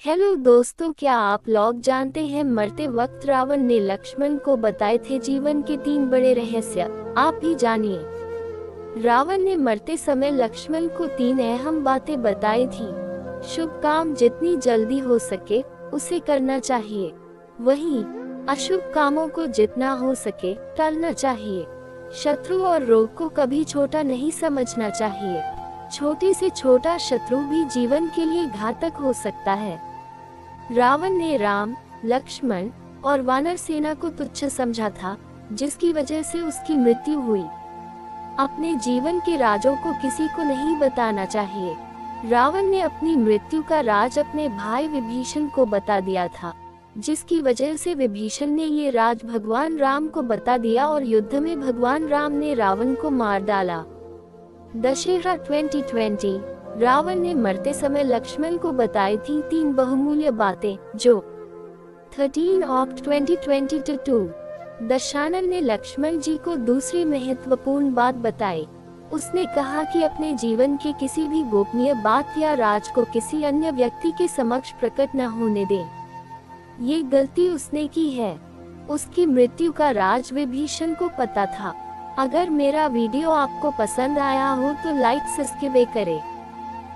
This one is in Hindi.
हेलो दोस्तों, क्या आप लोग जानते हैं मरते वक्त रावण ने लक्ष्मण को बताए थे जीवन के 3 बड़े रहस्य। आप भी जानिए। रावण ने मरते समय लक्ष्मण को 3 अहम बातें बताई थी। शुभ काम जितनी जल्दी हो सके उसे करना चाहिए, वहीं अशुभ कामों को जितना हो सके टालना चाहिए। शत्रु और रोग को कभी छोटा नहीं समझना चाहिए। छोटे से छोटा शत्रु भी जीवन के लिए घातक हो सकता है। रावण ने राम, लक्ष्मण और वानर सेना को तुच्छ समझा था, जिसकी वजह से उसकी मृत्यु हुई। अपने जीवन के राजों को किसी को नहीं बताना चाहिए। रावण ने अपनी मृत्यु का राज अपने भाई विभीषण को बता दिया था, जिसकी वजह से विभीषण ने ये राज भगवान राम को बता दिया और युद्ध में भगवान राम ने रावण को मार डाला। दशहरा 2020 रावण ने मरते समय लक्ष्मण को बताई थी 3 बहुमूल्य बातें, जो 13 अक्टूबर 2022 दशानन ने लक्ष्मण जी को दूसरी महत्वपूर्ण बात बताई। उसने कहा कि अपने जीवन के किसी भी गोपनीय बात या राज को किसी अन्य व्यक्ति के समक्ष प्रकट न होने दें। ये गलती उसने की है। उसकी मृत्यु का राज विभीषण को पता था। अगर मेरा वीडियो आपको पसंद आया हो तो लाइक सब्सक्राइब करें।